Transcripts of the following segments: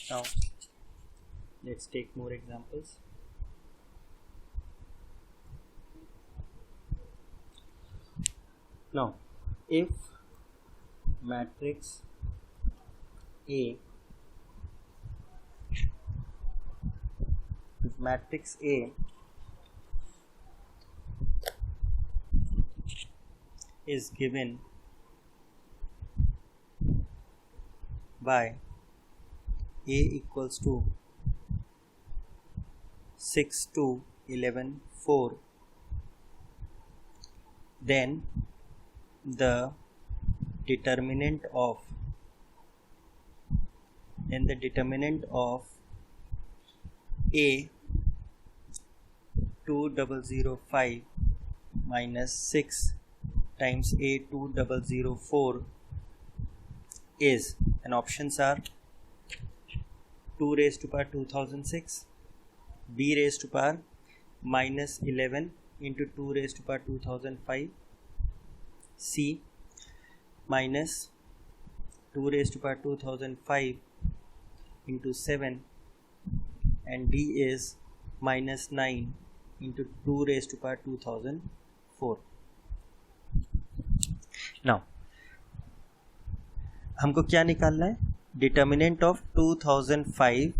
Now let's take more examples. Now if matrix A is given by A equals to 6, 2, 11, 4, then the determinant of A 2005 minus 6 times A 2004 is, and options are 2 raised to power 2006, B raised to power minus 11 into 2 raised to power 2005, C minus 2 raised to power 2005 into 7, and D is minus 9 into 2 raised to power 2004. Now हमको क्या निकालना है? Determinant of 2005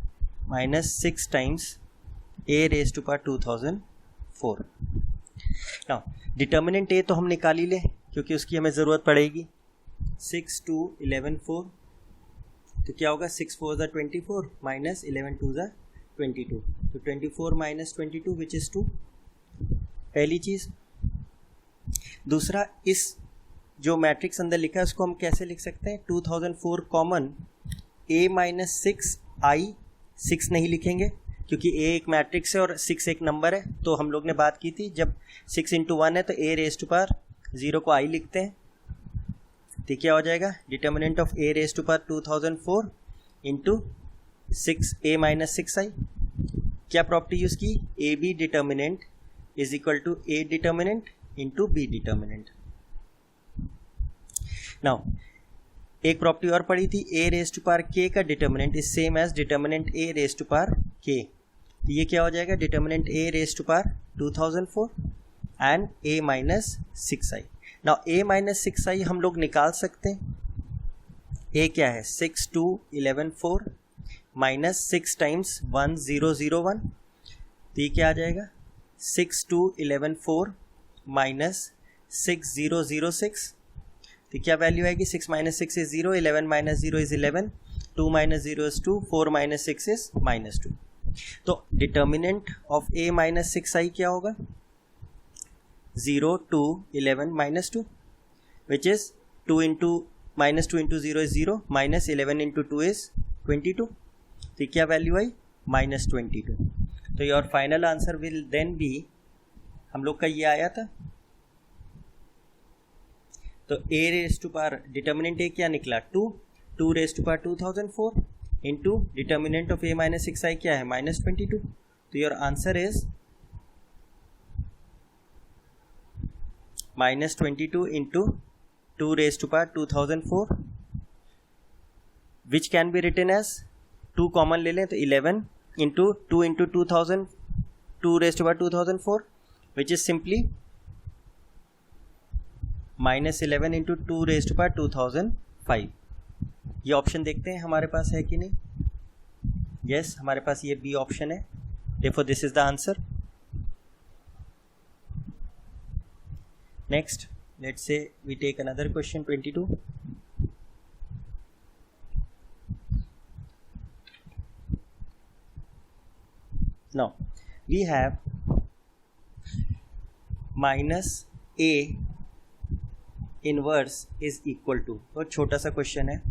minus 6 times A raise to power 2004. Now determinant A तो हम निकाल ही लें क्योंकि उसकी हमें ज़रूरत पड़ेगी. 6, 2, 11, 4 तो क्या होगा? 6 4 ज़ा 24 माइनस 11 2 ज़ा 22. तो 24 माइनस 22 विच इज़ 2. पहली चीज़. दूसरा, इस जो मैट्रिक्स अंदर लिखा है उसको हम कैसे लिख सकते हैं? 2004 कॉमन A माइनस 6 I, 6 नहीं लिखेंगे क्योंकि A एक मैट्रिक्स है और 6 एक नंबर है. तो हम लोग ने बात की थी जब 6 into 1 है तो A रेज टू पावर 0 को I लिखते हैं. तो क्या हो जाएगा? Determinant of A raise to power 2004 into 6 A minus 6I. क्या प्रॉपर्टी यूज़ की? A B determinant is equal to A determinant into B determinant. Now एक प्रॉपर्टी और पढ़ी थी, A raise to power K का determinant is same as determinant A raise to power K. तो ये क्या हो जाएगा? Determinant A raise to power 2004 and A minus 6I. Now A minus 6I हम लोग निकाल सकते हैं. A क्या है? 6, 2, 11, 4 माइनस 6 टाइम्स 1, 0, 0, 1. तो ये क्या आ जाएगा? 6, 2, 11, 4 माइनस 6, 0, 0, 6. तो क्या वैल्यू आएगी? 6 minus 6 is 0, 11 minus 0 is 11, 2 minus 0 is 2, 4 minus 6 is minus 2. तो determinant of A minus 6I क्या होगा? 0, 2, 11 minus 2 which is 2 into minus 2 into 0 is 0, minus 11 into 2 is 22. तो क्या वैल्यू आई? माइनस 22. तो your final answer will then be, हम लोग का ये आया था. तो A raise to power determinant A क्या निकला? 2 raise to power 2004 into determinant of A minus 6I क्या है? माइनस 22. तो your answer is minus 22 into 2 raise to power 2004 which can be written as 2 common ले लें तो 11 into 2 into 2000 2 raise to power 2004 which is simply minus 11 into 2 raise to power 2005. ये option देखते हैं हमारे पास है कि नहीं. यस, हमारे पास ये बी ऑप्शन है. Therefore this is the answer. Next, let's say we take another question 22. Now we have minus A inverse is equal to, तो छोटा सा क्वेश्चन है.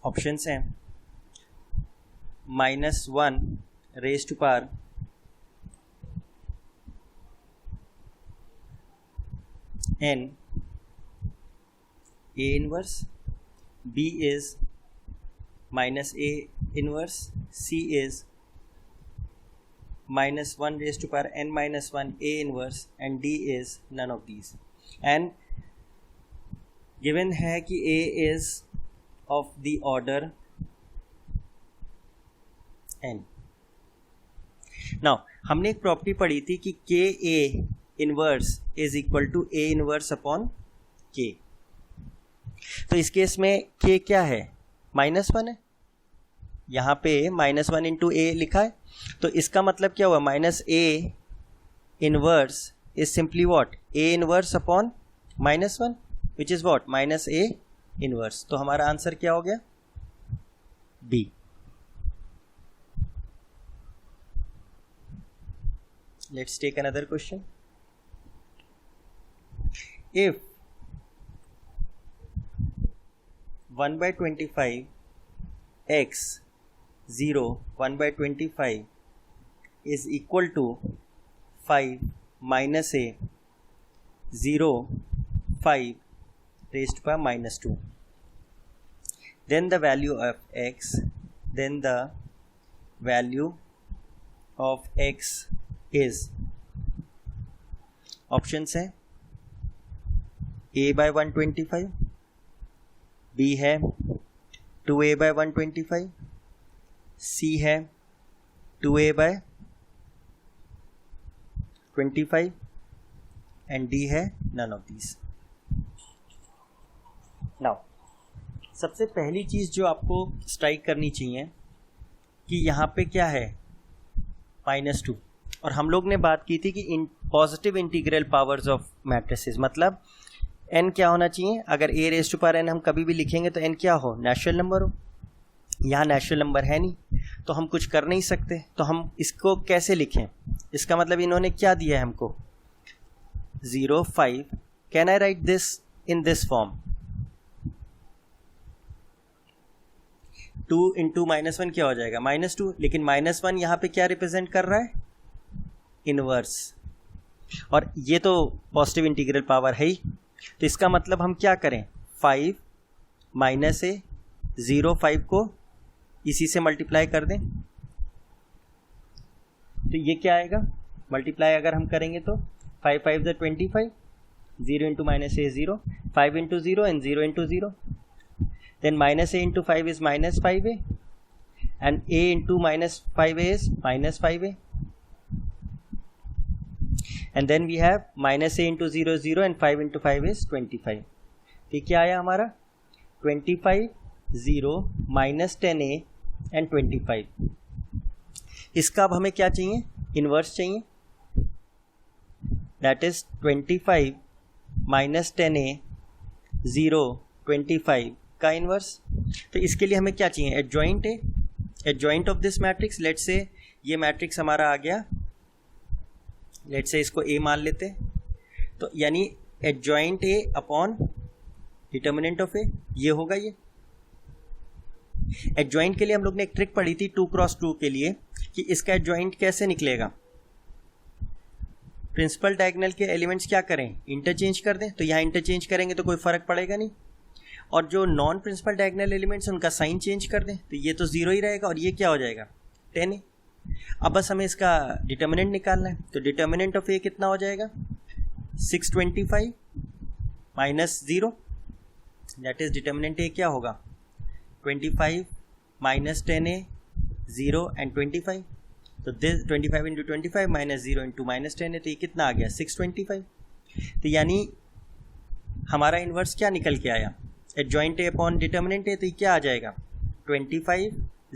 ऑप्शंस हैं -1 raise to power n A inverse, B is minus A inverse, C is -1 raised to power n minus 1 A inverse, and D is none of these. And given है कि A is of the order n. Now हमने एक property पढ़ी थी कि K A inverse is equal to A inverse upon K. तो इस case में के क्या है, -1 है. यहाँ पे -1 इंटू ए लिखा है, तो इसका मतलब क्या हुआ, minus A inverse is simply what, A inverse upon -1 which is what, minus A inverse. तो हमारा आंसर क्या हो गया, B. Let's take another question. If 1/25 x 0 1/25 is equal to 5 minus a 0 5 raised to power -2, then the value of x is, options है a/125, b है 2a/125, c है 2a/25 and d है none of these. Now सबसे पहली चीज जो आपको strike करनी चाहिए कि यहाँ पे क्या है, -2. और हम लोग ने बात की थी कि positive integral powers of matrices, मतलब n क्या होना चाहिए, अगर a raise to power n हम कभी भी लिखेंगे तो n क्या हो, नेचुरल नंबर हो. यहाँ नेचुरल नंबर है नहीं, तो हम कुछ कर नहीं सकते. तो हम इसको कैसे लिखें, इसका मतलब इन्होंने क्या दिया है हमको, 0 5. Can I right this in this form, 2 into -1 क्या हो जाएगा, -2. लेकिन -1 यहाँ पे क्या रिप्रेजेंट कर रहा है, इनवर्स, और ये तो पॉजिटिव इंटीग्रल पावर है ही. तो इसका मतलब हम क्या करें, 5 माइनस ए 0 5 को इसी से मल्टीप्लाई कर दें. तो ये क्या आएगा, मल्टीप्लाई अगर हम करेंगे तो 5 5 = 25, 0 into minus A 0, 5 into 0 and 0 into 0. Then minus a into 5 is -5a and a into -5a is -5a, and then we have -a into 0 is 0 and 5 into 5 is 25. तो क्या आया हमारा, 25 0 -10a and 25. इसका अब हमें क्या चाहिए, इन्वर्स चाहिए, that is 25 -10a 0 25 का इनवर्स. तो इसके लिए हमें क्या चाहिए, एडजॉइंट है, adjoint of this matrix. Let's say ये मैट्रिक्स हमारा आ गया, लेट्स से इसको ए मान लेते, तो यानी adjoint A upon determinant of A, ये होगा. ये एडजॉइंट के लिए हम लोग ने एक ट्रिक पढ़ी थी 2x2 के लिए, कि इसका एडजॉइंट कैसे निकलेगा, प्रिंसिपल डायगोनल के एलिमेंट्स क्या करें, इंटरचेंज कर दें. तो यहाँ इंटरचेंज करेंगे तो कोई फर्क पड़ेगा नहीं, और जो नॉन प्रिंसिपल डायगोनल एलिमेंट्स उनका साइन चेंज कर दें, तो ये तो 0 ही रहेगा और ये क्या हो जाएगा, 10a. अब बस हमें इसका डिटर्मिनेंट निकालना है. तो डिटर्मिनेंट ऑफ ए कितना हो जाएगा, 625 माइनस 0, दैट इज डिटर्मिनेंट ए क्या होगा, 25 माइनस 10a 0 एंड 25. तो this 25 into 25 minus 0 into -10a, तो ये कितना आ गया, 625. तो यानी हमारा इन्वर्स क्या निकल के आया, एडजॉइंट ए अपॉन डिटर्मिनेंट ए. तो ये क्या आ जाएगा, 25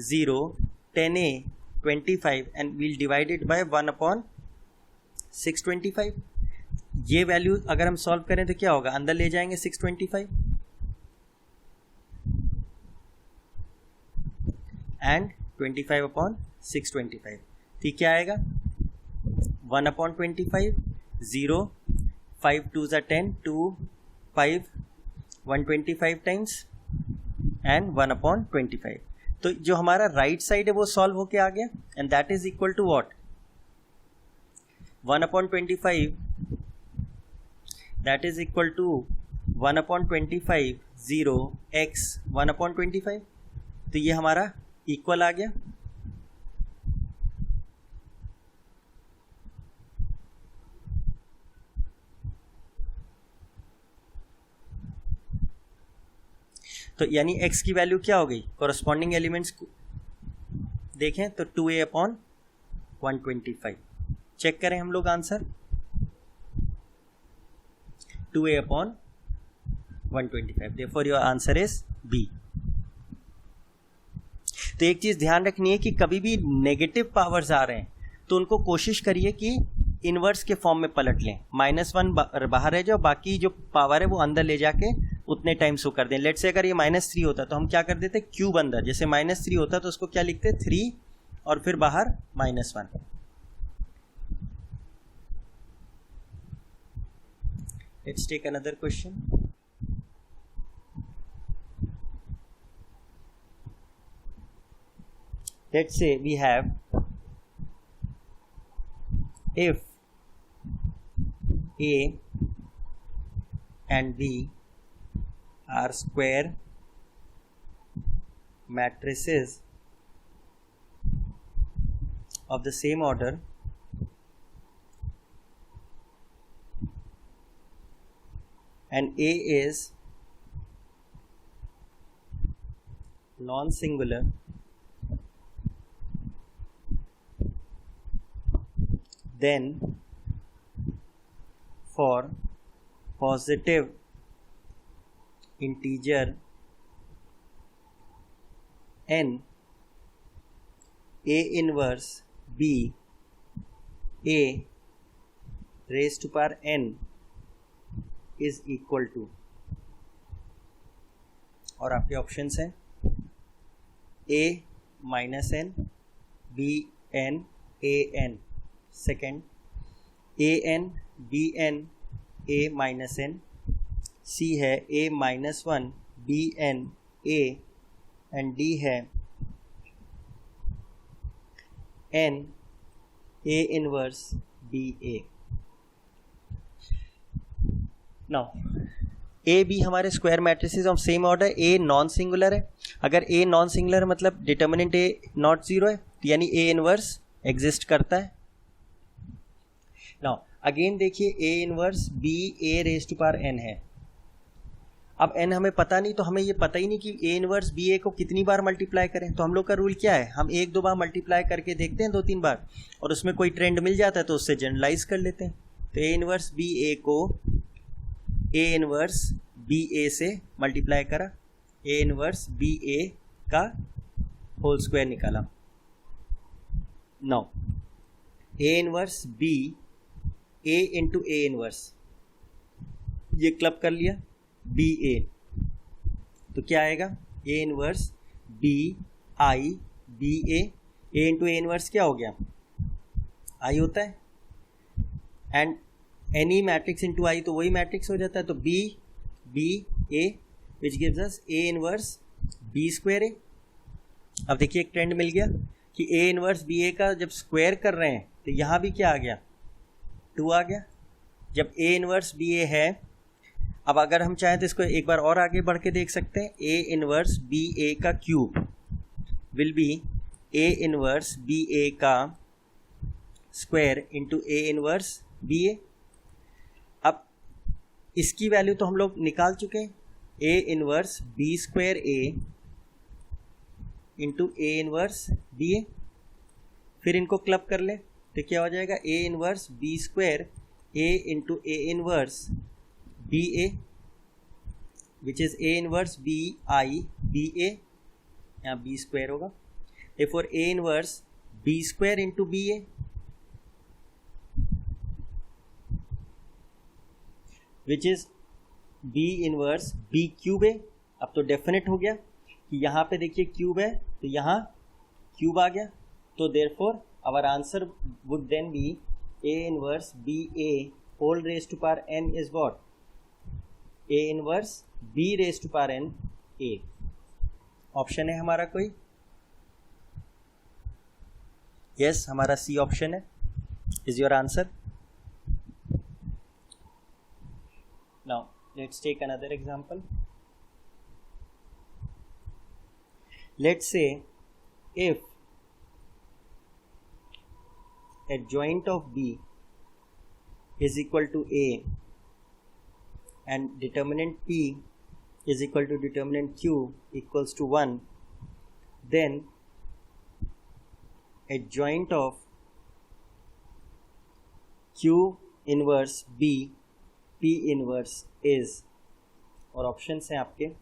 0 10a 25 and we'll divided by 1/625. ये वैल्यू अगर हम सॉल्व करें तो क्या होगा, अंदर ले जाएंगे 625 एंड 25/625. तो क्या आएगा, 1/25 0 5 2 = 10 2 5 125 टाइम्स एंड 1/25. तो जो हमारा राइट साइड है वो सॉल्व होके आ गया, and that is equal to what, 1/25 that is equal to 1/25 0 x 1/25. तो ये हमारा इक्वल आ गया. तो यानी x की वैल्यू क्या हो गई, कोरस्पॉन्डिंग एलिमेंट्स देखें तो 2a/125। चेक करें हम लोग answer, 2a/125, therefore your answer is B। तो एक चीज ध्यान रखनी है कि कभी भी नेगेटिव पावर्स आ रहे हैं तो उनको कोशिश करिए कि इनवर्स के फॉर्म में पलट लें, -1 बाहर रह जाओ, बाकी जो पावर है वो अंदर ले जाके उतने टाइम शो कर दें। लेट से अगर ये -3 होता तो हम क्या कर देते, क्यूब अंदर, जैसे -3 होता तो उसको क्या लिखते, 3 और फिर बाहर -1। Let's take another question. Let's say we have, if A and B are square matrices of the same order, and A is non-singular, then for positive integer n, A inverse B A raised to power n is equal to, और आपके options हैं A -n, B n, A n। Second an, bn, a -n, c है a -1, bn, a, and d है n, a inverse ba। Now A B हमारे square matrices of same order, A non singular है। अगर A non singular मतलब determinant A not zero है, यानी A inverse exist करता है। नाउ अगेन देखिए A inverse B A raise to power n है। अब n हमें पता नहीं, तो हमें ये पता ही नहीं कि ए इनवर्स बी ए को कितनी बार मल्टीप्लाई करें। तो हम लोग का रूल क्या है, हम 1-2 बार मल्टीप्लाई करके देखते हैं, 2-3 बार, और उसमें कोई ट्रेंड मिल जाता है तो उससे जनरलाइज कर लेते हैं। तो ए इनवर्स बी ए को ए इनवर्स बी ए से मल्टीप्लाई करा, ए इनवर्स बी ए का होल स्क्वायर निकाला। Now A inverse B A into A inverse, ये क्लब कर लिया बी ए, तो क्या आएगा, A inverse B I B A into A inverse क्या हो गया, आई होता है, and any matrix into I तो वही मैट्रिक्स हो जाता है। तो B B A which gives us A inverse B square A. अब देखिए एक ट्रेंड मिल गया कि ए इनवर्स बी ए का जब स्क्वायर कर रहे हैं तो यहाँ भी क्या आ गया, 2 आ गया। जब ए इनवर्स बी ए है, अब अगर हम चाहें तो इसको एक बार और आगे बढ़ के देख सकते हैं, ए इनवर्स बी ए का cube will be A inverse B A का square into A inverse B A. अब इसकी वैल्यू तो हम लोग निकाल चुके हैं, A inverse B square A into A inverse B A. फिर इनको क्लब कर ले तो क्या हो जाएगा, A inverse B square A into A inverse B A which is A inverse B I B A, यहाँ बी स्क्वायर होगा, therefore A inverse B square into B A which is B inverse B cube A. अब तो definite हो गया कि यहाँ पे देखिए क्यूब है तो यहाँ क्यूब आ गया, तो therefore our answer would then be a inverse b a whole raised to power n is what, a inverse b raised to power n a। Option है हमारा कोई, यस हमारा सी ऑप्शन है, is your answer. Now let's take another example. Let's say if adjoint of B is equal to A and determinant P is equal to determinant Q equals to 1, then adjoint of Q inverse B P inverse is, और options हैं आपके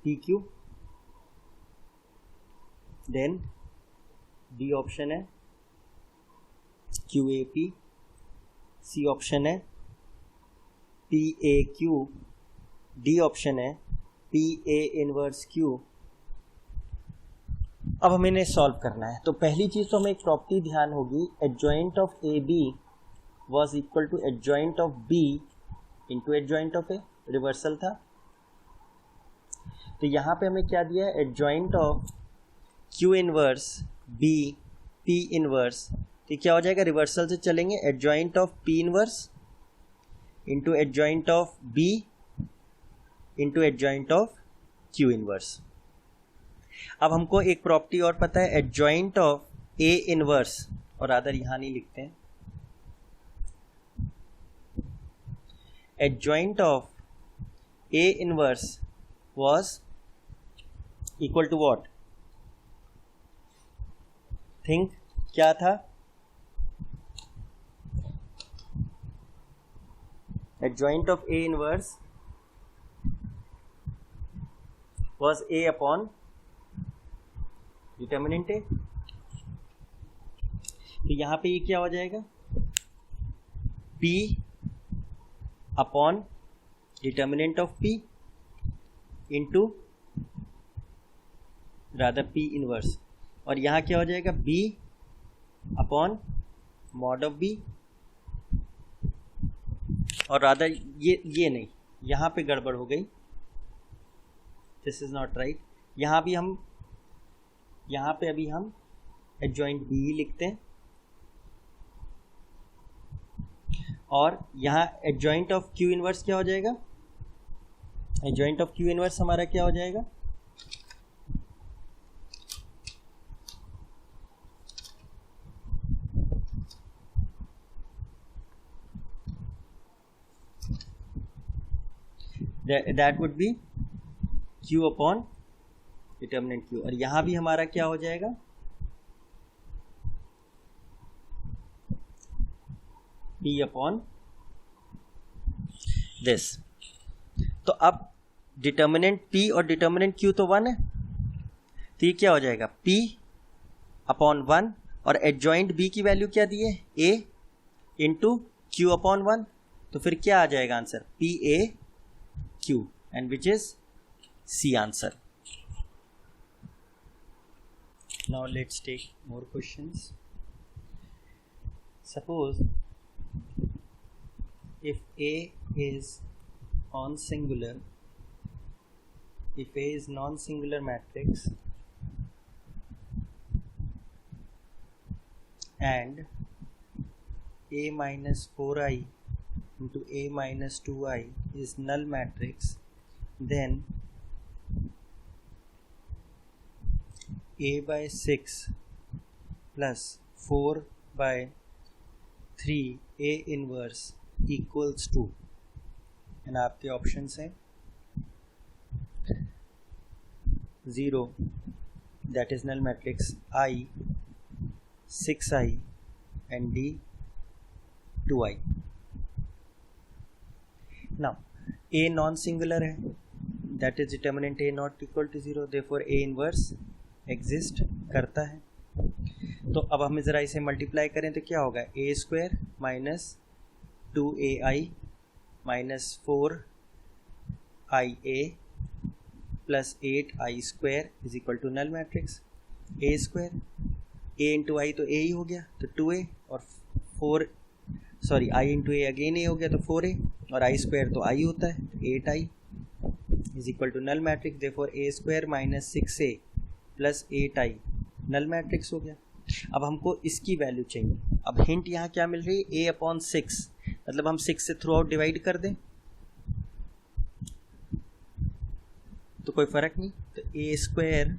PQ, then B option है QAP, C option है PAQ, D option है PA inverse Q। अब हमें इन्हें solve करना है। तो पहली चीज़ तो हमें एक प्रॉपर्टी ध्यान होगी, adjoint of AB was equal to adjoint of B into adjoint of A, reversal था। तो यहाँ पे हमें क्या दिया है, adjoint of Q inverse B P inverse, तो क्या हो जाएगा, रिवर्सल से चलेंगे, adjoint of P inverse into adjoint of B into adjoint of Q inverse. अब हमको एक प्रॉपर्टी और पता है, एडजॉइंट ऑफ A इनवर्स, और अदर यहाँ नहीं लिखते हैं, adjoint of A inverse was equal to what? Think क्या था? Adjoint of A inverse was A upon determinant A। तो यहाँ पे ये क्या हो जाएगा, P upon determinant of P into rather P inverse, और यहाँ क्या हो जाएगा, B upon mod of B, और रादर ये नहीं, यहाँ पे गड़बड़ हो गई, दिस इज नॉट राइट। यहाँ पे अभी हम एडजॉइंट B ही लिखते हैं, और यहाँ एडजॉइंट ऑफ Q इनवर्स क्या हो जाएगा, एडजॉइंट ऑफ Q इनवर्स हमारा क्या हो जाएगा, that would be Q upon determinant Q, और यहाँ भी हमारा क्या हो जाएगा, P अपॉन दिस। तो अब डिटर्मिनेंट P और डिटर्मिनेंट Q तो 1 है, तो ये क्या हो जाएगा, P अपॉन 1, और एडजॉइंट B की वैल्यू क्या दी है, A इंटू Q अपॉन 1, तो फिर क्या आ जाएगा answer, PAQ, and which is C answer. Now let's take more questions. Suppose if A is on singular, if A is non-singular matrix and A minus 4i into A minus 2i is null matrix, then A by 6 plus 4 by 3 A inverse equals to, and आपके options हैं 0 that is null matrix, I 6i and D 2i। now A non singular है, that is determinant A not equal to 0, therefore A inverse exist करता है। तो अब हमें ज़रा इसे मल्टीप्लाई करें तो क्या होगा, A square minus 2AI minus 4IA plus 8I square is equal to null matrix. A square A into I तो A ही हो गया, तो 2A, और I into A again A हो गया तो 4A, और I स्क्वायर तो I होता है 8I is equal to null matrix, therefore A square minus 6A plus 8I null matrix हो गया। अब हमको इसकी वैल्यू चाहिए। अब हिंट यहाँ क्या मिल रही है, A अपॉन 6, मतलब हम 6 से थ्रू आउट डिवाइड कर दें तो कोई फर्क नहीं, तो A स्क्वायर,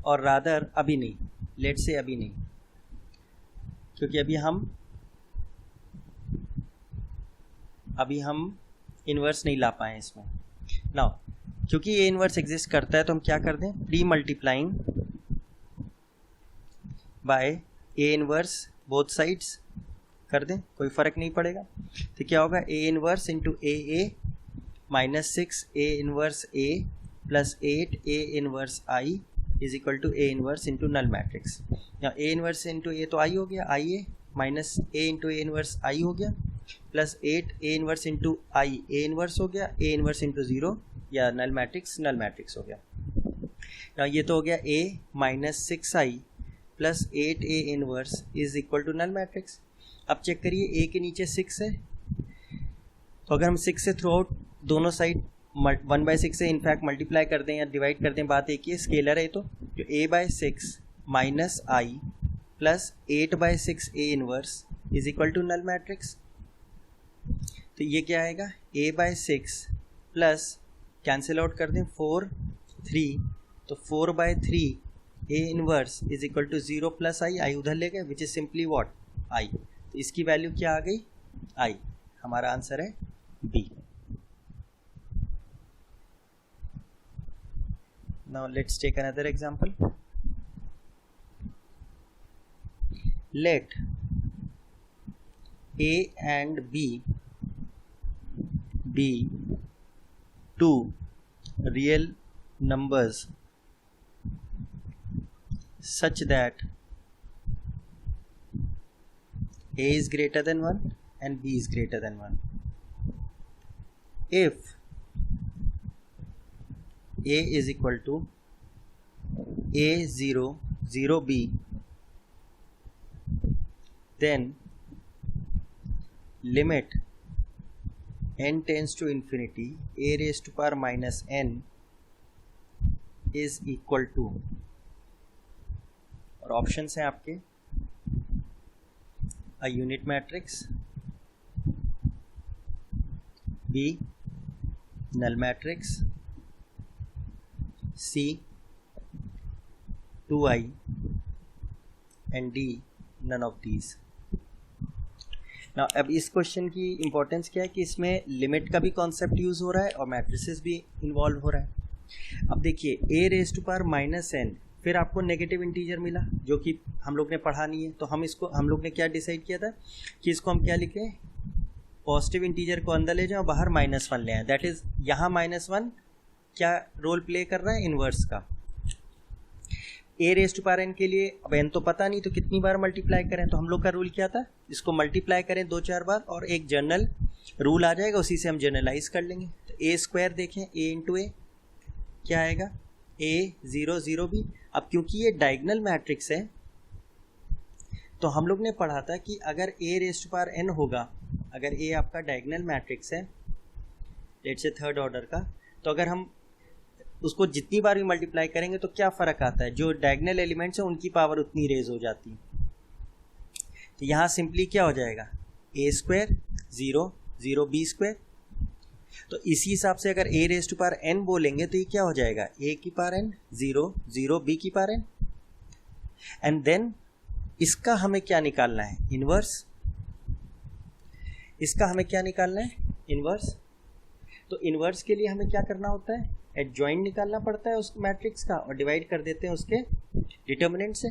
और रादर अभी नहीं, लेट से अभी नहीं, क्योंकि अभी हम इन्वर्स नहीं ला पाए इसमें। नाउ क्योंकि ये इन्वर्स एग्जिस्ट करता है तो हम क्या कर दें, pre multiplying by A inverse both sides कर दें, कोई फ़र्क नहीं पड़ेगा। तो क्या होगा, A inverse into A minus 6 A inverse A plus 8 A inverse I is equal to A inverse into null matrix. यहाँ ए इनवर्स इंटू ए तो आई हो गया, I A minus A into A inverse I हो गया, plus 8 A inverse into I A inverse हो गया, ए inverse into 0 या नल matrix हो गया। यहाँ ये तो हो गया A minus 6i plus 8 A inverse is equal to null matrix. अब चेक करिए, ए के नीचे 6 है, तो अगर हम 6 से थ्रू आउट दोनों साइड 1/6 से इनफैक्ट मल्टीप्लाई कर दें या डिवाइड कर दें, बात एक ही है, स्केलर है तो a/6 minus I plus 8/6 A inverse is equal to null matrix. तो ये क्या आएगा, a/6 प्लस कैंसिल आउट कर दें 4 3, तो 4/3 A inverse is equal to 0 plus I उधर ले गए which is simply what I. तो इसकी वैल्यू क्या आ गई, आई। हमारा आंसर है B. Now let's take another example. Let A and B be two real numbers such that A is greater than 1 and B is greater than 1. If A is equal to A0 0B, then limit n tends to infinity a raised to power minus n is equal to, और options हैं आपके, a unit matrix, B null matrix, C 2i and D none of these. Now अब इस question की importance क्या है कि इसमें लिमिट का भी कॉन्सेप्ट यूज हो रहा है और मैट्रिसेस भी इन्वॉल्व हो रहा है। अब देखिए a raise to power minus n, फिर आपको नेगेटिव इंटीजर मिला जो कि हम लोग ने पढ़ा नहीं है, तो हम लोग ने क्या डिसाइड किया था कि इसको हम क्या लिखें, पॉजिटिव इंटीजर को अंदर ले जाएं और बाहर -1 ले आए। दैट इज यहाँ -1 क्या रोल प्ले कर रहा है, इनवर्स का। ए रेज टू पावर एन के लिए अब एन तो पता नहीं, तो कितनी बार मल्टीप्लाई करें, तो हम लोग का रूल क्या था, इसको मल्टीप्लाई करें 2-4 बार और एक जनरल रूल आ जाएगा, उसी से हम जनरलाइज कर लेंगे। तो ए स्क्वायर देखें, ए इंटू ए क्या आएगा, A0 0B। अब क्योंकि ये डायगोनल मैट्रिक्स है तो हम लोग ने पढ़ा था कि अगर ए रेज टू पावर एन होगा, अगर ए आपका डायगोनल मैट्रिक्स है लेट्स से थर्ड ऑर्डर का, तो अगर हम उसको जितनी बार भी मल्टीप्लाई करेंगे तो क्या फ़र्क आता है, जो डायगोनल एलिमेंट्स हैं उनकी पावर उतनी रेज हो जाती है। तो यहाँ सिंपली क्या हो जाएगा, ए स्क्वायर 0 0 बी स्क्वायर। तो इसी हिसाब से अगर ए रेज टू पावर एन बोलेंगे तो ये क्या हो जाएगा, ए की पावर एन 0 0 बी की पावर एन। एंड देन इसका हमें क्या निकालना है, इनवर्स। इसका हमें क्या निकालना है, इनवर्स। तो इनवर्स के लिए हमें क्या करना होता है, एडजॉइंट निकालना पड़ता है उस मैट्रिक्स का और डिवाइड कर देते हैं उसके डिटर्मिनेंट से।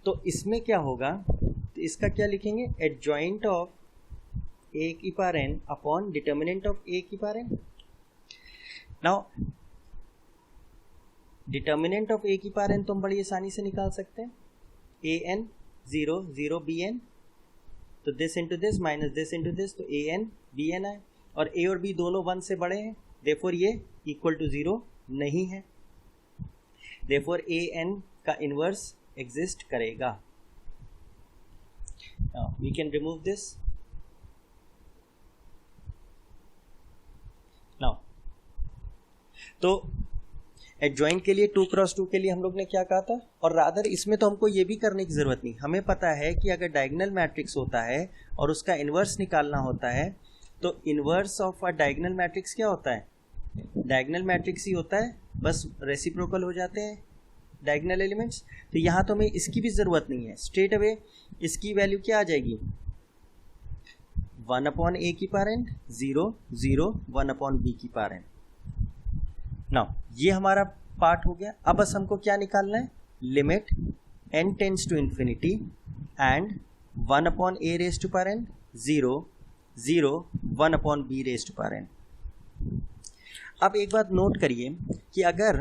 तो इसमें क्या होगा, तो इसका क्या लिखेंगे, एडजॉइंट ऑफ ए की power N upon determinant of A की power N. Now determinant of A की पावर एन तो हम बड़ी आसानी से निकाल सकते हैं, ए एन 0 0 बी एन, तो this into this minus this into this, तो ए एन बी एन आए, और ए और बी दोनों 1 से बड़े हैं, देयरफॉर ये इक्वल टू 0 नहीं है, देयरफॉर ए एन का इनवर्स एग्जिस्ट करेगा। Now we can remove this. Now तो एडजॉइंट के लिए 2x2 के लिए हम लोग ने क्या कहा था, और रादर इसमें तो हमको ये भी करने की ज़रूरत नहीं, हमें पता है कि अगर डायगोनल मैट्रिक्स होता है और उसका इन्वर्स निकालना होता है तो inverse of a diagonal matrix क्या होता है, डायगोनल मैट्रिक्स ही होता है, बस रेसिप्रोकल हो जाते हैं डायगोनल एलिमेंट्स। तो यहाँ तो हमें इसकी भी ज़रूरत नहीं है, स्ट्रेट अवे इसकी वैल्यू क्या आ जाएगी, 1/a की पावर n 0 0 1/b की पावर n। नाउ ये हमारा पार्ट हो गया। अब बस हमको क्या निकालना है, limit n tends to infinity and 1 upon a raised to power n, 0, 0, 1 upon b raised to power n. अब एक बात नोट करिए कि अगर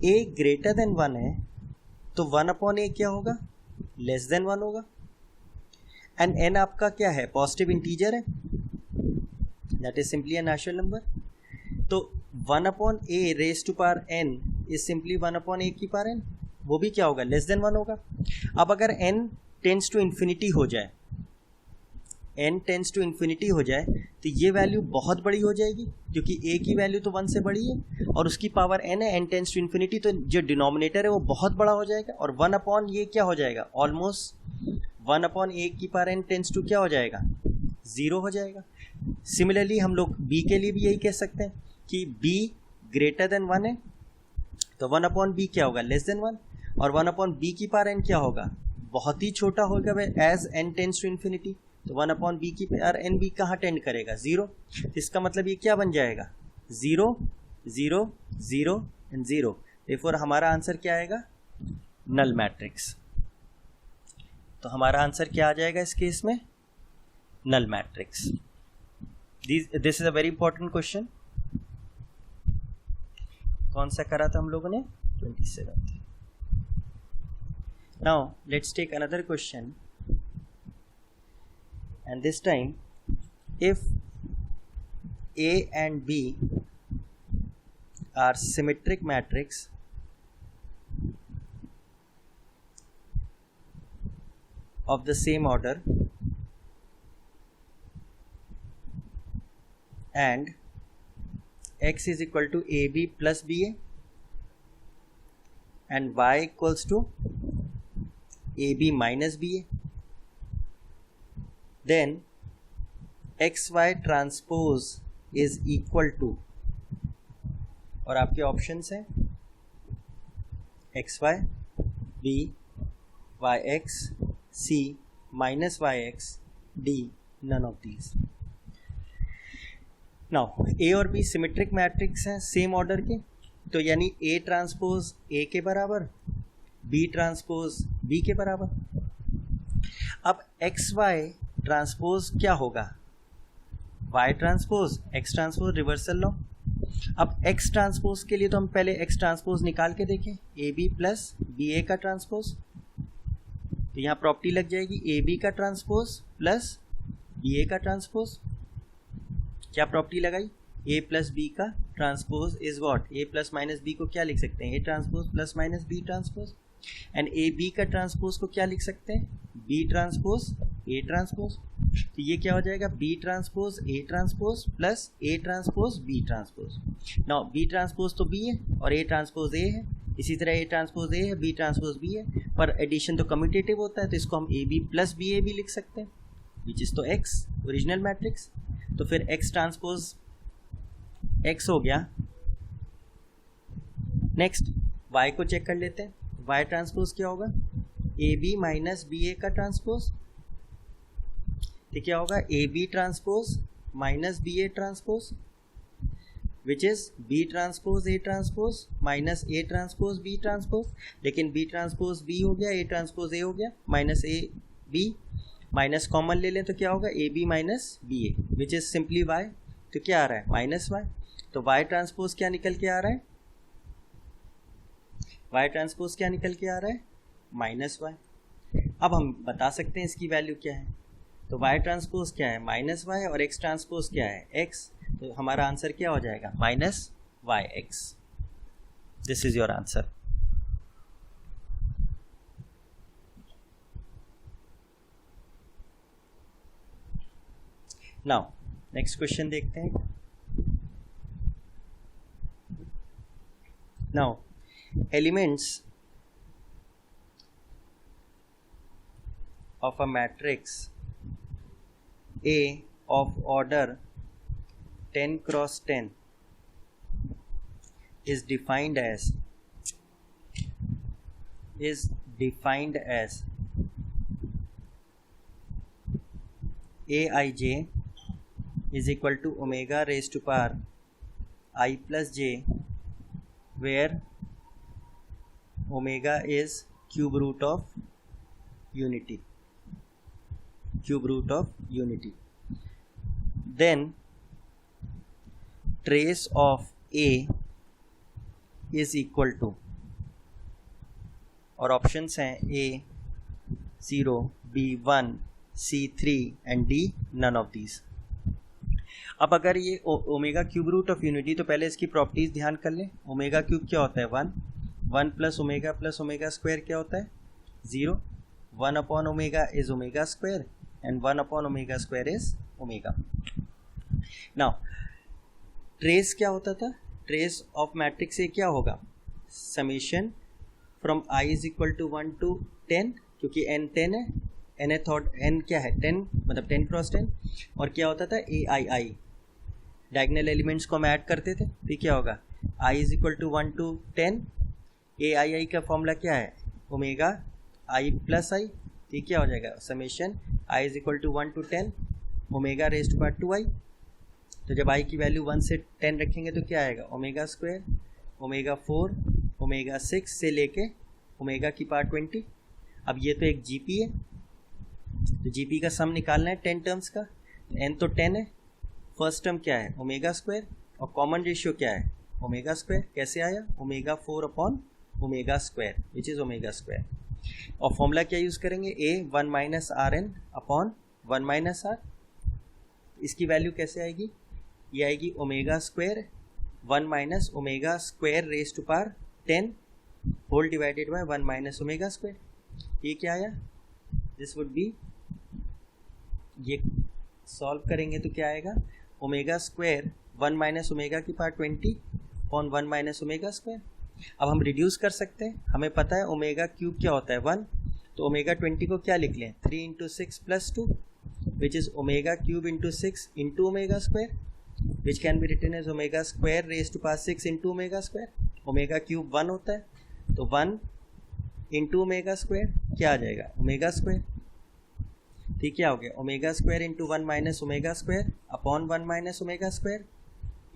a ग्रेटर देन 1 है तो 1 अपॉन a क्या होगा, लेस देन 1 होगा. एंड n आपका क्या है, पॉजिटिव इंटीजर है, that is simply a natural number. तो 1 upon a raise to power n is simply 1 upon a की पावर n, वो भी क्या होगा, लेस देन 1 होगा. अब अगर n टेंस टू इन्फिनिटी हो जाए, n टेंस टू इन्फिनिटी हो जाए तो ये वैल्यू बहुत बड़ी हो जाएगी क्योंकि a की वैल्यू तो 1 से बड़ी है और उसकी पावर n है, n टेंस टू इन्फिनिटी, तो जो डिनोमिनेटर है वो बहुत बड़ा हो जाएगा और 1 अपॉन ये क्या हो जाएगा, ऑलमोस्ट 1 अपॉन a की पावर n टेंस टू क्या हो जाएगा, 0 हो जाएगा. सिमिलरली हम लोग b के लिए भी यही कह सकते हैं कि b ग्रेटर देन 1 है तो 1 अपॉन b क्या होगा, लेस देन 1, और 1 अपॉन b की पावर n क्या होगा, बहुत ही छोटा होगा as n tends to infinity. तो 1 अपॉन बी की पावर एन बी कहाँ टेंड करेगा, 0. इसका मतलब ये क्या बन जाएगा, 0, 0, 0 एंड 0. देयरफॉर हमारा आंसर क्या आएगा, नल मैट्रिक्स. तो हमारा आंसर क्या आ जाएगा इस केस में, null matrix. This is a very important question. कौन सा करा था हम लोगों ने, 27. Now let's take another question. And this time if A and B are symmetric matrix of the same order and x is equal to AB plus BA and y equals to AB minus BA, then xy transpose is equal to, और आपके options हैं xy, b, yx, c, minus yx, d, none of these. Now a और b symmetric matrix हैं same order के, तो यानी a transpose a के बराबर, b ट्रांसपोज b के बराबर. अब xy ट्रांसपोज क्या होगा, y transpose x transpose, reversal लो. अब x ट्रांसपोज के लिए तो हम पहले x ट्रांसपोज निकाल के देखें, AB प्लस BA का ट्रांसपोज. तो यहाँ प्रॉपर्टी लग जाएगी AB का ट्रांसपोज प्लस BA का ट्रांसपोज. क्या प्रॉपर्टी लगाई, A प्लस B का transpose is what, A plus minus B को क्या लिख सकते हैं, A transpose plus minus B transpose. And AB का ट्रांसपोज को क्या लिख सकते हैं, B ट्रांसपोज A ट्रांसपोज. तो ये क्या हो जाएगा, B transpose A transpose plus A transpose B transpose. Now B transpose तो B है और A ट्रांसपोज A है, इसी तरह A ट्रांसपोज A है, B ट्रांसपोज B है, पर एडिशन तो कम्यूटेटिव होता है तो इसको हम AB प्लस BA भी लिख सकते हैं, विच इज तो X ओरिजिनल मैट्रिक्स. तो फिर X ट्रांसपोज X हो गया. नेक्स्ट Y को चेक कर लेते हैं, Y ट्रांसपोज क्या होगा, AB माइनस BA का ट्रांसपोज. तो क्या होगा, AB transpose minus BA transpose, which is B transpose A transpose minus A transpose B transpose. लेकिन B ट्रांसपोज B हो गया, A ट्रांसपोज A हो गया, minus A B, minus common ले लें तो क्या होगा, AB minus BA, which is simply Y. तो क्या आ रहा है, माइनस Y. तो Y ट्रांसपोज क्या निकल के आ रहा है, Y ट्रांसपोज क्या निकल के आ रहा है, माइनस Y. अब हम बता सकते हैं इसकी वैल्यू क्या है. तो y ट्रांसपोज क्या है, माइनस y, और x ट्रांसपोज क्या है, x. तो हमारा आंसर क्या हो जाएगा, minus Y X. This is your answer. Now next question देखते हैं. Now elements of a matrix A of order 10 cross 10 is defined as Aij is equal to omega raised to power I plus j, where omega is cube root of unity, cube root of unity. Then trace of a is equal to, और options हैं a 0, b 1, c 3 and d none of these. अब अगर ये omega cube root of unity, तो पहले इसकी properties ध्यान कर लें. ओमेगा क्यूब क्या होता है 1 प्लस ओमेगा स्क्वायर क्या होता है 0. 1 upon omega is omega square and 1 upon omega square is omega. Now trace क्या होता था, ट्रेस ऑफ मैट्रिक्स से क्या होगा, summation from I is equal to 1 to 10, क्योंकि n 10 है, n क्या है 10, मतलब 10 क्रॉस 10. और क्या होता था ए आई आई, डायगोनल एलिमेंट्स को हम ऐड करते थे, तो क्या होगा i is equal to 1 to 10. A I I का फॉर्मूला क्या है ओमेगा आई प्लस आई, तो क्या हो जाएगा summation i is equal to 1 to 10 omega raise to power 2i. तो जब i की वैल्यू 1 से 10 रखेंगे तो क्या आएगा ओमेगा स्क्वायर, ओमेगा 4, ओमेगा 6 से लेके ओमेगा की पावर 20. अब ये तो एक जीपी है, तो जीपी का सम निकालना है 10 टर्म्स का. n तो 10 है, फर्स्ट टर्म क्या है ओमेगा स्क्वायर, और कॉमन रेशियो क्या है ओमेगा स्क्वायर. कैसे आया omega 4 upon omega square which is omega square. और फॉर्मूला क्या यूज़ करेंगे a 1 minus R N upon 1 minus R. इसकी वैल्यू कैसे आएगी, ये आएगी omega square 1 minus omega square raise to power 10 whole divided by 1 minus omega square. ये क्या आया, दिस वुड बी, ये सॉल्व करेंगे तो क्या आएगा ओमेगा स्क्वायर 1 माइनस ओमेगा की power 20 upon 1 minus omega square. अब हम रिड्यूस कर सकते हैं, हमें पता है ओमेगा क्यूब क्या होता है 1, तो ओमेगा 20 को क्या लिख लें 3 into 6 plus 2 which is omega cube into 6 into omega square which can be written as omega square raise to power 6 into omega square. Omega cube 1 होता है, तो 1 इंटू ओमेगा स्क्वायर क्या आ जाएगा ओमेगा स्क्वायर. ठीक, क्या हो गया omega square into 1 minus omega square upon 1 minus omega square.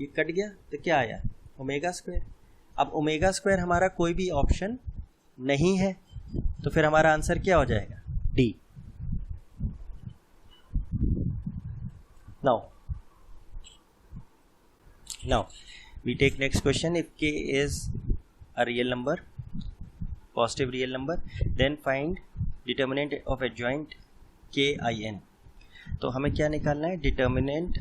ये कट गया तो क्या आया ओमेगा स्क्वायर. अब ओमेगा स्क्वायर हमारा कोई भी ऑप्शन नहीं है, तो फिर हमारा आंसर क्या हो जाएगा D. Now we take next question. If k is a real number, positive real number, then find determinant of adjoint kin. तो हमें क्या निकालना है determinant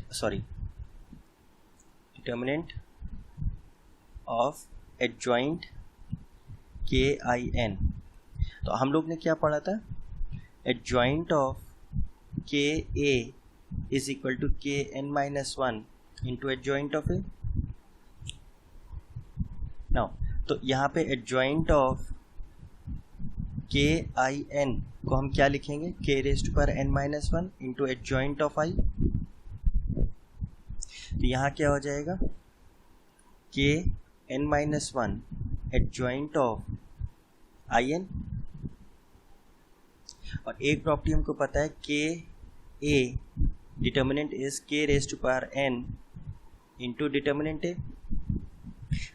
of adjoint kin. तो हम लोग ने क्या पढ़ा था, adjoint of ka is equal to kn minus 1 into adjoint of a. Now तो यहाँ पे adjoint of kin को हम क्या लिखेंगे k raised to power n minus 1 into adjoint of i. तो यहाँ क्या हो जाएगा k n minus 1 adjoint of in. और एक प्रॉपर्टी हमको पता है k a determinant is k raised to power n into determinant a.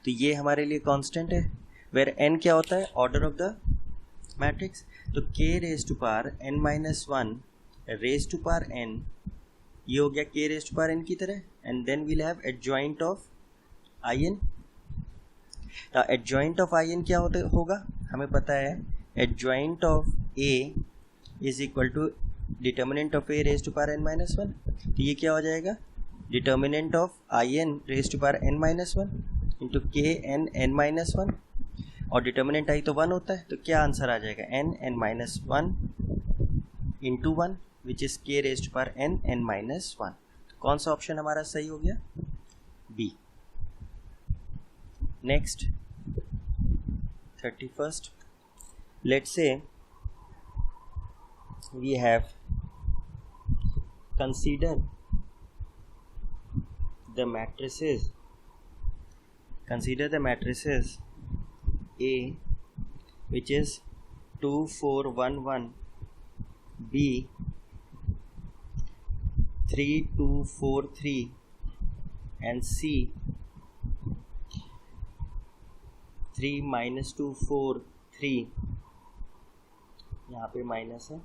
तो ये हमारे लिए कांस्टेंट है, वेर n क्या होता है ऑर्डर ऑफ द मैट्रिक्स. तो k raised to power n minus 1 raised to power n, ये हो गया k raised to power n की तरह, and then we'll have adjoint of in. Adjoint of in क्या होगा हमें पता है, adjoint of a is equal to determinant of a raised to power n minus 1. तो ये क्या हो जाएगा determinant of in raised to power n minus 1 into k n minus 1, और डिटर्मिनेंट i तो 1 होता है, तो क्या आंसर आ जाएगा n minus 1 into 1 which is k raised to power n minus 1. तो कौन सा ऑप्शन हमारा सही हो गया B. Next 31st, let's say we have consider the matrices A which is 2 4 1 1, B 3 2 4 3, and C 3 minus 2 4 3, यहाँ पे माइनस है,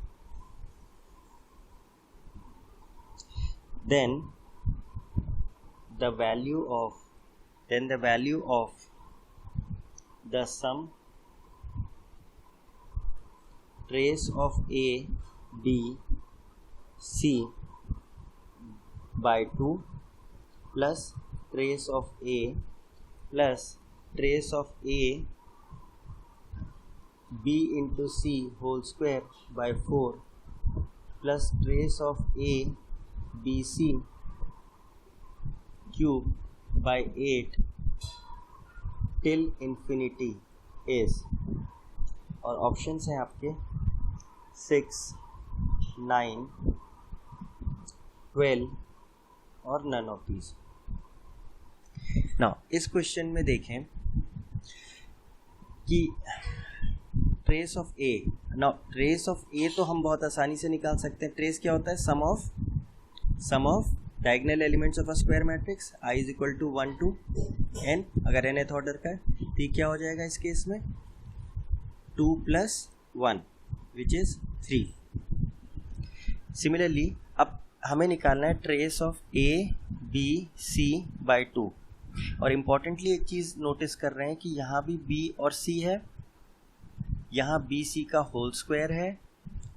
then the value of the sum trace of A, B, C by 2 plus trace of A plus trace of A B into C whole square by 4 plus trace of A B C cube by 8 till infinity is, और options हैं आपके 6, 9, 12 और none of these. Now इस question में देखें कि trace of A, now trace of A तो हम बहुत आसानी से निकाल सकते हैं। ट्रेस क्या होता है? Sum of diagonal elements of a square matrix i is equal to 1 to n, अगर n एथ ऑर्डर का है तो क्या हो जाएगा इस केस में 2 plus 1 विच इज 3। सिमिलरली अब हमें निकालना है trace of a b c by 2, और इम्पॉर्टेंटली एक चीज़ नोटिस कर रहे हैं कि यहाँ भी b और c है, यहाँ बी सी का होल स्क्वायर है,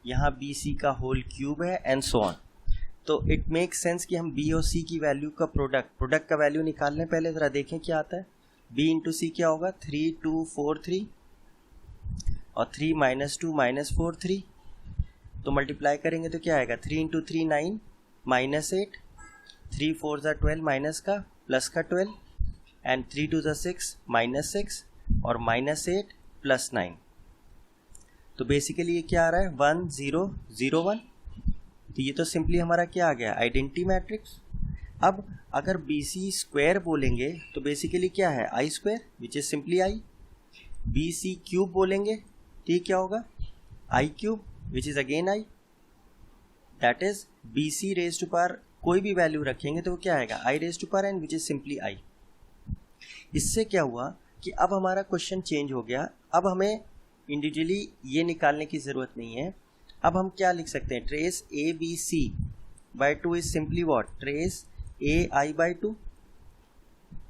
यहाँ बी सी का होल क्यूब है एंड सो ऑन। तो इट मेक सेंस कि हम बी और सी की वैल्यू का प्रोडक्ट का वैल्यू निकाल लें। पहले ज़रा देखें क्या आता है। बी इंटू सी क्या होगा? 3 2 4 3 और 3 - 2 - 4 3, तो मल्टीप्लाई करेंगे तो क्या आएगा? 3 × 3 9 -8, 3 4 12 माइनस का प्लस का 12 एंड 3 2 6 -6 और -8 प्लस 9। तो बेसिकली ये क्या आ रहा है? 1 0 0 1। तो ये तो सिंपली हमारा क्या आ गया? Identity matrix. अब अगर बी सी स्क्वायर बोलेंगे तो बेसिकली क्या है? I square which is simply I. B C cube बोलेंगे तो क्या होगा? I cube which is again I, that is B C raise to power कोई भी वैल्यू रखेंगे तो वो क्या आएगा? I raise to power N which is simply I. इससे क्या हुआ कि अब हमारा क्वेश्चन चेंज हो गया। अब हमें इंडिविजुअली ये निकालने की ज़रूरत नहीं है। अब हम क्या लिख सकते हैं? Trace A B C by 2 is simply what? Trace A I by 2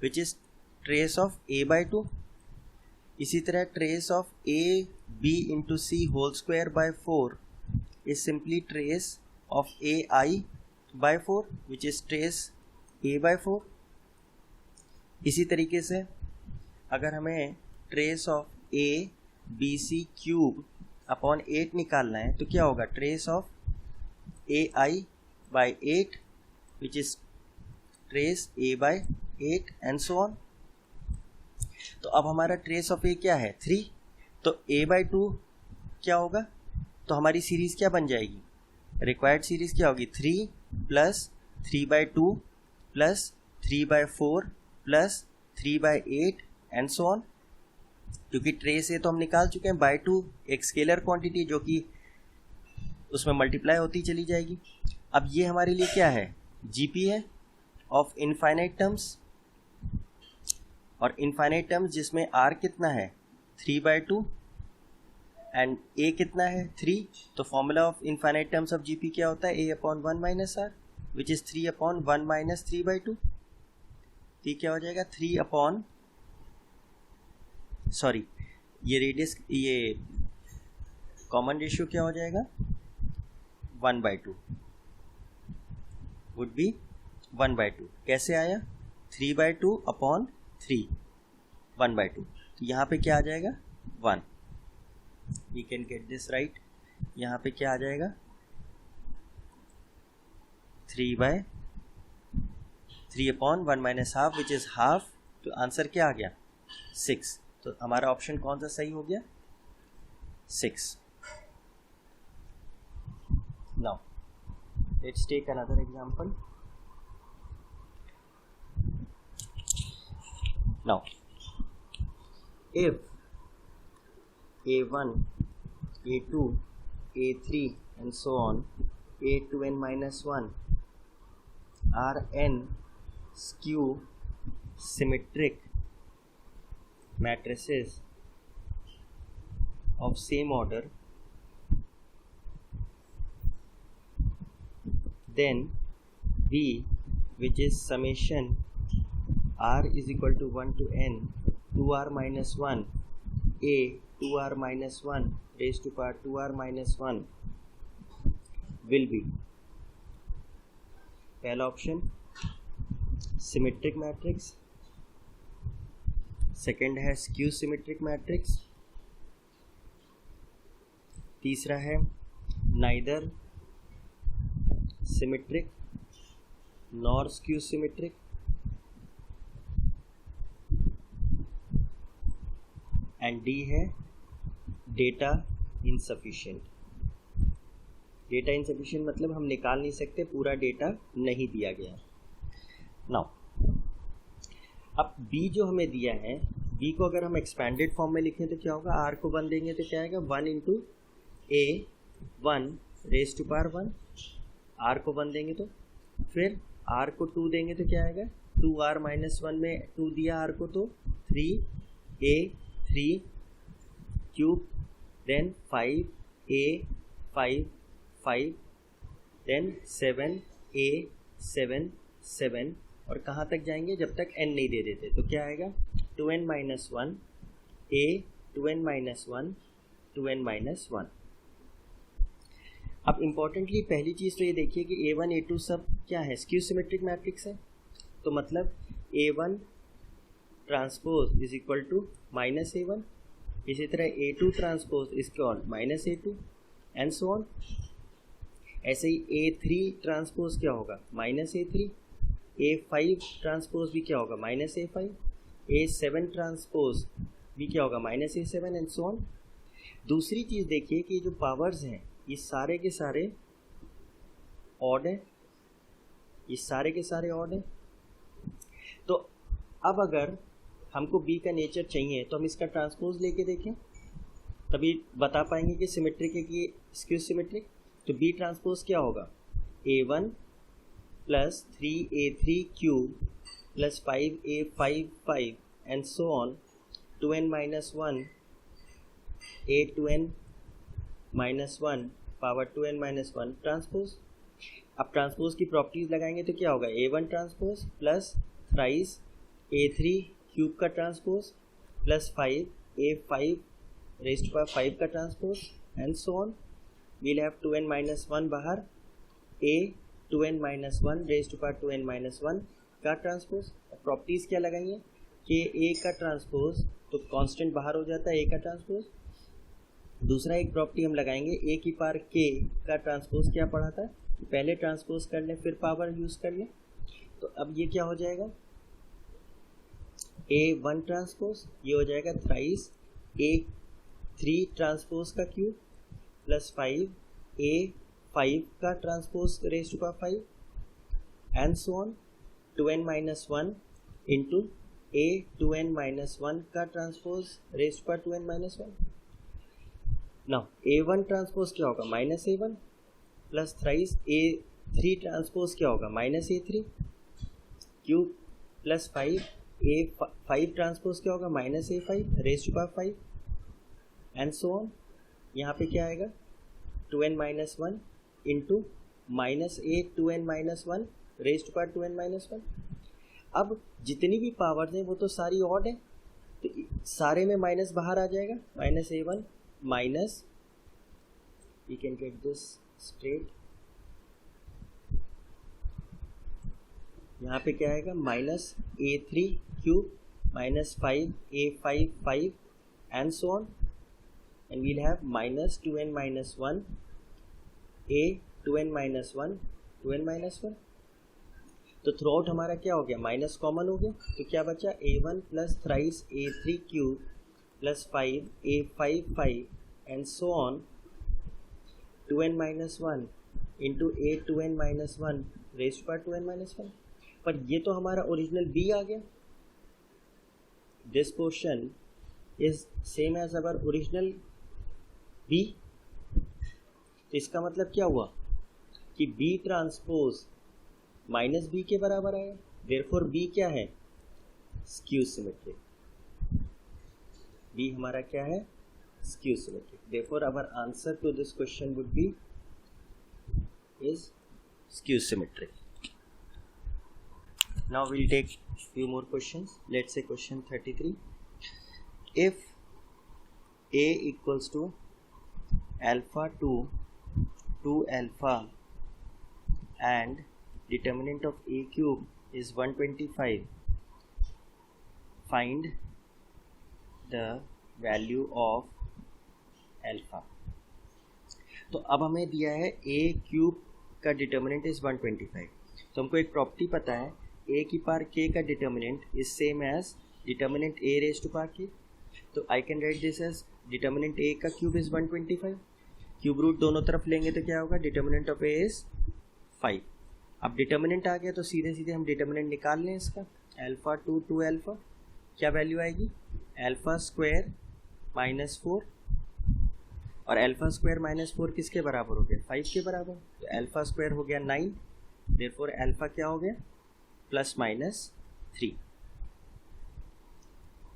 which is trace of A by 2। इसी तरह trace of A B into C whole square by 4 is simply trace of A I by 4 which is trace A by 4। इसी तरीके से अगर हमें trace of A B C cube upon 8 निकालना है तो क्या होगा? Trace of A I by 8 which is trace A by 8 and so on. तो अब हमारा ट्रेस ऑफ ए क्या है? 3, तो ए बाय 2 क्या होगा? तो हमारी सीरीज क्या बन जाएगी? रिक्वायर्ड सीरीज क्या होगी? 3 plus 3/2 plus 3/4 plus 3/8 and so on. क्योंकि ट्रेस ए तो हम निकाल चुके हैं, बाय 2 एक स्केलर क्वांटिटी जो कि उसमें मल्टीप्लाई होती चली जाएगी। अब ये हमारे लिए क्या है? जीपी है ऑफ इनफाइनाइट टर्म्स, और इनफाइनाइट टर्म्स जिसमें आर कितना है? 3/2 एंड ए कितना है? 3। तो formula of infinite terms of GP क्या होता है? a/1 - r which is 3/1 - 3/2। तो क्या हो जाएगा? ये रेडियस, ये कॉमन रेशियो क्या हो जाएगा? 1/2 वुड बी 1/2। कैसे आया? 3/2 अपॉन 3 1/2। तो यहाँ पे क्या आ जाएगा? 1। We can get this right. यहाँ पे क्या आ जाएगा? 3/3/1 - हाफ विच इज हाफ। तो आंसर क्या आ गया? 6। तो हमारा ऑप्शन कौन सा सही हो गया? 6। Now let's take another example. Now if a1 a2 a3 and so on a2n-1 are n skew symmetric matrices of same order then B, which is summation r is equal to 1 to n 2r minus 1 a 2r minus 1 raised to power 2r minus 1 will be, पहला option symmetric matrix, second है skew symmetric matrix, तीसरा है neither symmetric nor skew symmetric, and D है data insufficient. Data insufficient मतलब हम निकाल नहीं सकते, पूरा डेटा नहीं दिया गया। नाउ अब बी जो हमें दिया है, बी को अगर हम एक्सपेंडेड फॉर्म में लिखें तो क्या होगा, आर को 1 देंगे तो क्या आएगा 1 into A 1 raise to power 1, R को 1 देंगे तो, फिर आर को 2 देंगे तो क्या आएगा 2r माइनस 1 में 2 दिया आर को तो 3a 3 cube, then 5a 5 5, then 7a 7 7, और कहाँ तक जाएंगे जब तक n नहीं दे देते, तो क्या आएगा 2n minus 1 a 2n minus 1 2n minus 1। अब इम्पॉर्टेंटली पहली चीज़ तो ये देखिए कि a1 a2 सब क्या है, स्क्यू सिमेट्रिक मैट्रिक्स है, तो मतलब a1 transpose is equal to minus a1, इसी तरह a2 transpose is equal minus a2 and so on. ऐसे ही a3 ट्रांसपोज क्या होगा माइनस a3, a5 ट्रांसपोज भी क्या होगा माइनस a5, a7 ट्रांसपोज भी क्या होगा minus a7 and so on. दूसरी चीज़ देखिए कि जो पावर्स हैं ये सारे के सारे ऑड हैं, ये सारे के सारे ऑड हैं। तो अब अगर हमको b का नेचर चाहिए तो हम इसका ट्रांसपोज लेके देखें, तभी बता पाएंगे कि सिमेट्रिक है कि स्क्यू सिमेट्रिक। तो b ट्रांसपोज क्या होगा a1 plus 3a3 cube plus 5a5 5 and so on 2n minus 1 a 2n minus 1 power 2n minus 1 transpose. अब ट्रांसपोज की प्रॉपर्टीज लगाएंगे तो क्या होगा a1 transpose plus thrice a3 cube का transpose plus 5a5 raised to power 5 का transpose and so on. we'll have 2n minus 1 बाहर, a 2n minus 1 raise to power 2n minus 1 का ट्रांसपोज। प्रॉपर्टीज क्या लगाएंगे कि a का transpose तो constant बाहर हो जाता है a का ट्रांसपोज। दूसरा एक प्रॉपर्टी हम लगाएंगे a की पावर k का ट्रांसपोज क्या पढ़ा था, पहले ट्रांसपोज कर लें फिर पावर यूज कर लें। तो अब ये क्या हो जाएगा a1 ट्रांसपोज, ये हो जाएगा थ्राइस a3 ट्रांसपोज का क्यूब प्लस 5a5 का transpose raise to power 5 and so on 2n minus 1 into a 2n minus 1 का transpose raise to power 2n minus 1। Now a1 transpose क्या होगा minus a1 plus thrice a3 transpose क्या होगा minus a3 cube plus 5a5 transpose क्या होगा minus a5 raise to power 5 and so on. यहाँ पे क्या आएगा 2n minus 1 into minus a 2n minus 1 raise to power 2n minus 1। अब जितनी भी पावर्स हैं वो तो सारी ऑड है, तो सारे में माइनस बाहर आ जाएगा, minus a1 minus, we can get this straight, यहाँ पे क्या आएगा minus a3 cube minus 5a5 5 and so on, and we'll have minus 2n minus 1 a 2n minus 1 2n minus 1। तो थ्रू आउट हमारा क्या हो गया माइनस कॉमन हो गया, तो क्या बचा a1 plus thrice a3 cube plus 5a5 5 and so on 2n minus 1 into a 2n minus 1 raise to power 2n minus 1। पर ये तो हमारा ओरिजिनल b आ गया, this portion is same as our original b। तो इसका मतलब क्या हुआ कि b ट्रांसपोज माइनस b के बराबर आया, देयरफॉर b क्या है स्क्यू सिमेट्रिक, b हमारा क्या है skew symmetric. Therefore our answer to this question would be is skew symmetric. Now we'll take few more questions. Let's say question 33. If A equals to alpha 2 alpha and determinant of A cube is 125, find the value of alpha. तो अब हमें दिया है a cube का determinant is 125. तो हमको एक property पता है a की पावर k का determinant is same as determinant a raise to power k. तो I can write this as determinant a का क्यूब इज 125. क्यूब रूट दोनों तरफ लेंगे तो क्या होगा, डिटर्मिनेंट ऑफ a इज 5. अब डिटर्मिनेंट आ गया तो सीधे सीधे हम डिटर्मिनेंट निकाल लें इसका. अल्फा 2 अल्फा क्या वैल्यू आएगी, अल्फा स्क्वायर -4 और अल्फा स्क्वायर -4 किसके बराबर हो गया, 5 के बराबर. तो अल्फा स्क्वायर हो गया 9, देयरफॉर अल्फा क्या हो गया, +-3.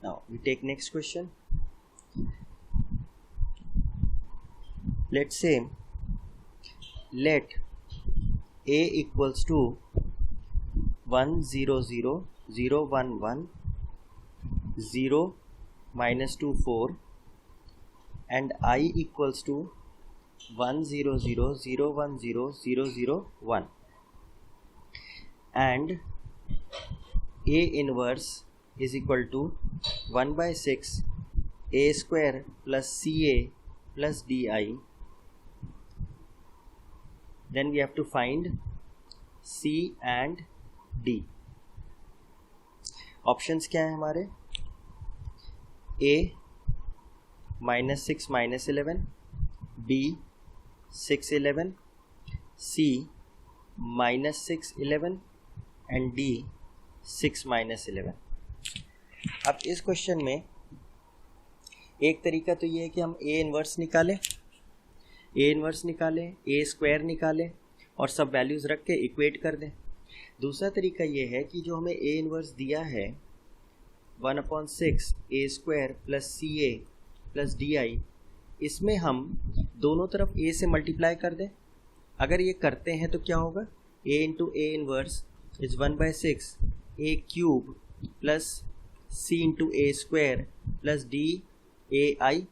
Now we take next question. Let's say let a equals to 1 0 0 0 1 1 0 -2 4 and I equals to 1 0 0 0 1 0 0 0 1 and A inverse is equal to 1/6 a square plus ca plus di. Then we have to find C and D. Options क्या है हमारे, A -6 -11, B 6 11, C -6 11 and D 6 -11. अब इस question में एक तरीका तो ये है कि हम A इन्वर्स निकालें, ए स्क्वायर निकालें और सब वैल्यूज़ रख के इक्वेट कर दें. दूसरा तरीका ये है कि जो हमें ए इन्वर्स दिया है 1/6 A square plus C A plus D I, इसमें हम दोनों तरफ ए से मल्टीप्लाई कर दें. अगर ये करते हैं तो क्या होगा, A into A inverse is 1/6 A cube plus C into A square plus D A I.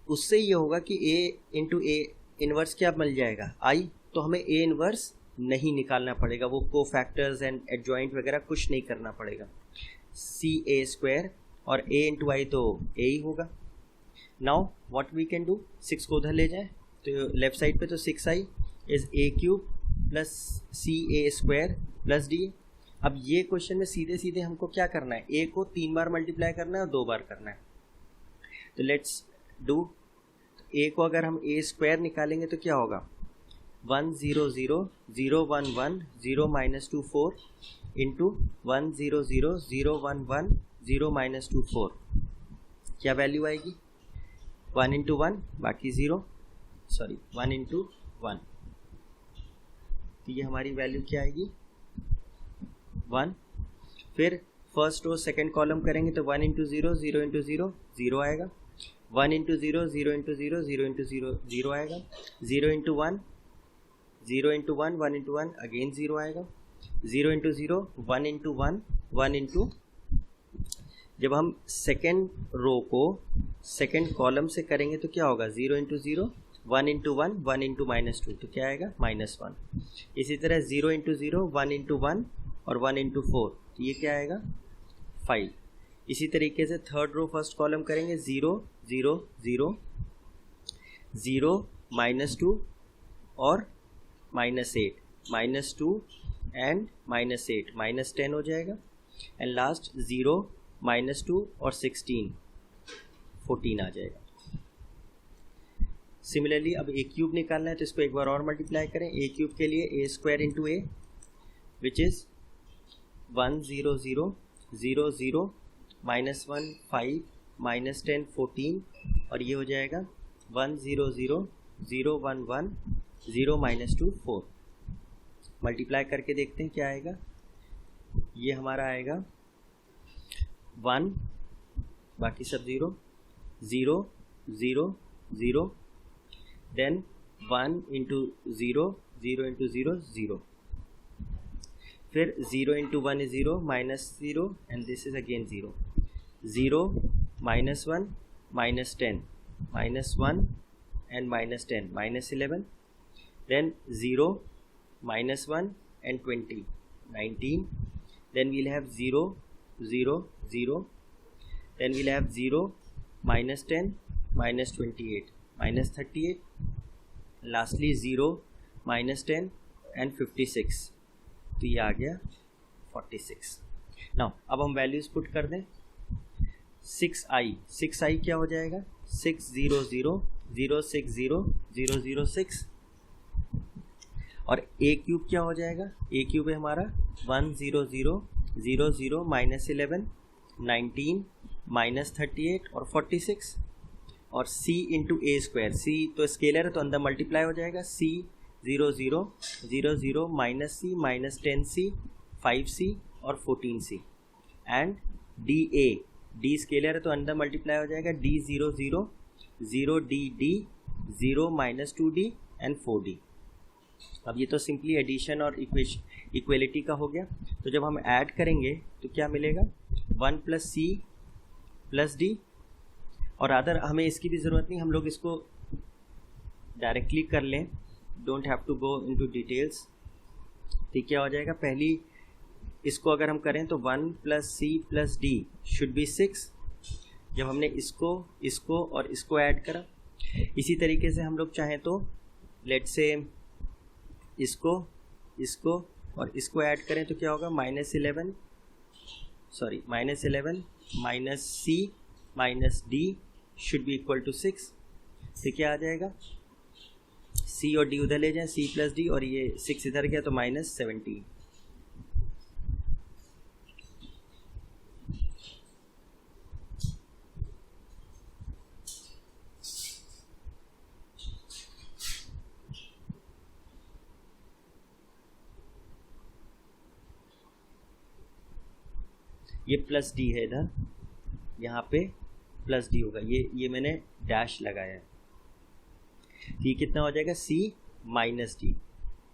उससे ये होगा कि a इंटू ए इन्वर्स क्या मिल जाएगा, i. तो हमें a इन्वर्स नहीं निकालना पड़ेगा, वो को फैक्टर्स एंड एडजॉइंट वगैरह कुछ नहीं करना पड़ेगा. सी ए स्क्वायर और a इंटू आई तो a ही होगा. Now what we can do, 6 को उधर ले जाएं तो लेफ्ट साइड पे तो 6i is a cube plus C A square plus D. अब ये क्वेश्चन में सीधे सीधे हमको क्या करना है, a को 3 बार मल्टीप्लाई करना है और 2 बार करना है. तो लेट्स डू. a को अगर हम a स्क्वायर निकालेंगे तो क्या होगा, 1 0 0 0 1 1 0 -2 4 इंटू 1 0 0 0 1 1 0 -2 4. क्या वैल्यू आएगी, 1 इंटू 1 बाकी 0, सॉरी 1 इंटू 1. तो ये हमारी वैल्यू क्या आएगी, 1. फिर फर्स्ट और सेकेंड कॉलम करेंगे तो 1 इंटू 0 0 इंटू 0 0 आएगा, 1 इंटू 0 0 इंटू 0 0 इंटू 0 0 आएगा, 0 इंटू 1 0 इंटू 1 1 इंटू 1 अगेन 0 आएगा, 0 इंटू 0 1 इंटू 1 1 इंटू. जब हम सेकेंड रो को सेकेंड कॉलम से करेंगे तो क्या होगा, 0 इंटू 0 1 इंटू 1 1 इंटू -2 तो क्या आएगा, -1. इसी तरह 0 इंटू 0 1 इंटू 1 और 1 इंटू 4 तो ये क्या आएगा, 5. इसी तरीके से थर्ड रो फर्स्ट कॉलम करेंगे, 0 0 0 0 -2 और -8 -2 एंड -8 -10 हो जाएगा. एंड लास्ट 0 -2 और 16 14 आ जाएगा. सिमिलरली अब ए क्यूब निकालना है तो इसको एक बार और मल्टीप्लाई करें. ए क्यूब के लिए A square into A which is 1 0 0 0 0 -1 5 -10 14 और ये हो जाएगा 1 0 0 0 1 1 0 -2 4. मल्टीप्लाई करके देखते हैं क्या आएगा, ये हमारा आएगा 1 बाकी सब 0 0 0 0 देन 1 इंटू 0 0 इंटू 0 0, फिर 0 into 1 is 0, -0 and this is again 0, 0 -1 -10 -1 and -10 -11, then 0 -1 and 20 19, then we'll have 0 0 0, then we'll have 0 -10 -28 -38, lastly 0 -10 and 56, तो ये आ गया 46। नाउ अब हम वैल्यूज पुट कर दें। 6i क्या हो जाएगा, 600 060 006, और a क्यूब क्या हो जाएगा, a क्यूब है हमारा 100 00 -11 19 -38 और 46, और c into A square, c तो स्केलर है तो अंदर मल्टीप्लाई हो जाएगा, c 0 0 0 0 -c -10c 5c और 14c, एंड d स्केलर है तो अंदर मल्टीप्लाई हो जाएगा, d 0 0 0 d 0 -2d and 4d। अब ये तो सिंपली एडिशन और इक्वेलिटी का हो गया। तो जब हम ऐड करेंगे तो क्या मिलेगा, 1 + c + d, और अदर हमें इसकी भी ज़रूरत नहीं, हम लोग इसको डायरेक्टली कर लें, don't have to go into details. तो क्या हो जाएगा, पहली इसको अगर हम करें तो 1 + c + d शुड बी 6, जब हमने इसको और इसको ऐड करा। इसी तरीके से हम लोग चाहें तो लेट्स से इसको और इसको ऐड करें तो क्या होगा, -11 -c -d should be equal to 6। तो क्या आ जाएगा, c और d उधर ले जाएं, c + d, और ये 6 इधर गया तो -17। ये +d है इधर, यहाँ पे +d होगा, ये मैंने डैश लगाया है। तो ये कितना हो जाएगा, c -d,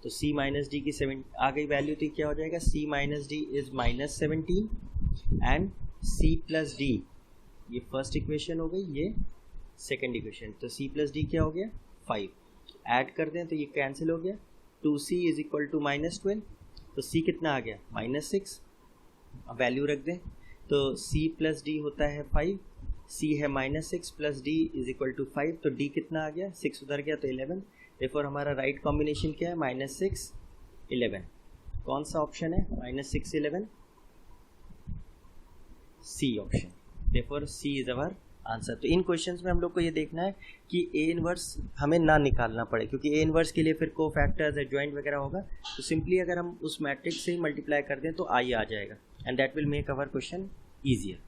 तो c -d की 7 आ गई वैल्यू, तो क्या हो जाएगा, c -d is -17 and c + d, ये फर्स्ट इक्वेशन हो गई, ये सेकंड इक्वेशन। तो c + d क्या हो गया, 5, ऐड कर दें तो ये कैंसिल हो गया, 2c इज इक्वल टू -12, तो c कितना आ गया, -6। अब वैल्यू रख दें तो c + d होता है 5, c है -6 + d इज इक्वल टू 5, तो d कितना आ गया, 6 उधर गया तो 11। देयरफॉर हमारा राइट कॉम्बिनेशन क्या है, -6 11। कौन सा ऑप्शन है, -6 11, C option. Therefore C is our answer. तो इन क्वेश्चंस में हम लोग को ये देखना है कि ए इनवर्स हमें ना निकालना पड़े, क्योंकि ए इनवर्स के लिए फिर को फैक्टर्स एडजॉइंट वगैरह होगा, तो सिंपली अगर हम उस मैट्रिक्स से ही मल्टीप्लाई कर दें तो आई आ जाएगा, and that will make our question easier.